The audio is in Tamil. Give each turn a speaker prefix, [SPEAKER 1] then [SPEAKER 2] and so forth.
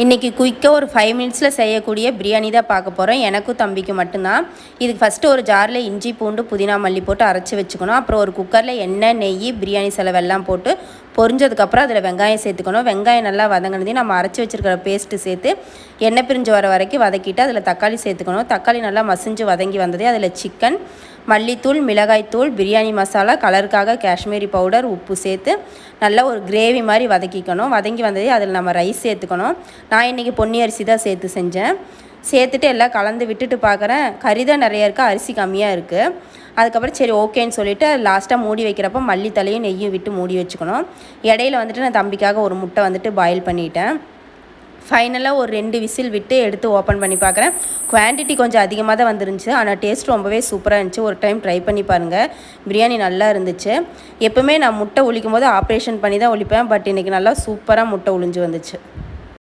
[SPEAKER 1] இன்றைக்கி குயிக்காக ஒரு 5 மினிட்ஸில் செய்யக்கூடிய பிரியாணி தான் பார்க்க போகிறோம். எனக்கும் தம்பிக்கு மட்டும்தான். இதுக்கு ஃபஸ்ட்டு ஒரு ஜாரில் இஞ்சி பூண்டு புதினா மல்லி போட்டு அரைச்சி வச்சுக்கணும். அப்புறம் ஒரு குக்கரில் எண்ணெய் நெய் பிரியாணி செலவெல்லாம் போட்டு பொரிஞ்சதுக்கப்புறம் அதில் வெங்காயம் சேர்த்துக்கணும். வெங்காயம் நல்லா வதங்கினதையும் நம்ம அரைச்சி வச்சுருக்கிற பேஸ்ட்டு சேர்த்து எண்ணெய் பிரிஞ்சு வர வரைக்கும் வதக்கிட்டு அதில் தக்காளி சேர்த்துக்கணும். தக்காளி நல்லா மசிஞ்சு வதங்கி வந்ததே அதில் சிக்கன், மல்லித்தூள், மிளகாய்த்தூள், பிரியாணி மசாலா, கலருக்காக காஷ்மீரி பவுடர், உப்பு சேர்த்து நல்லா ஒரு கிரேவி மாதிரி வதக்கிக்கணும். வதங்கி வந்ததே அதில் நம்ம ரைஸ் சேர்த்துக்கணும். நான் இன்றைக்கி பொன்னி அரிசி தான் சேர்த்து செஞ்சேன். சேர்த்துட்டு எல்லாம் கலந்து விட்டுட்டு பார்க்குறேன், கறி தான் நிறையா இருக்குது, அரிசி கம்மியாக இருக்குது. அதுக்கப்புறம் சரி ஓகேன்னு சொல்லிவிட்டு லாஸ்ட்டாக மூடி வைக்கிறப்ப மல்லித்தலையும் நெய்யும் விட்டு மூடி வச்சுக்கணும். இடையில வந்துட்டு நான் தம்பிக்காக ஒரு முட்டை வந்துட்டு பாயில் பண்ணிட்டேன். ஃபைனலாக ஒரு 2 விசில் விட்டு எடுத்து ஓப்பன் பண்ணி பார்க்குறேன். குவான்டிட்டி கொஞ்சம் அதிகமாக தான் வந்துருந்துச்சு, ஆனால் டேஸ்ட் ரொம்பவே சூப்பராக இருந்துச்சு. ஒரு டைம் ட்ரை பண்ணி பாருங்கள், பிரியாணி நல்லா இருந்துச்சு. எப்போவுமே நான் முட்டை உளிக்கும் போது ஆப்ரேஷன் பண்ணி தான் உளிப்பேன், பட் இன்றைக்கி நல்லா சூப்பராக முட்டை உளிஞ்சு வந்துச்சு.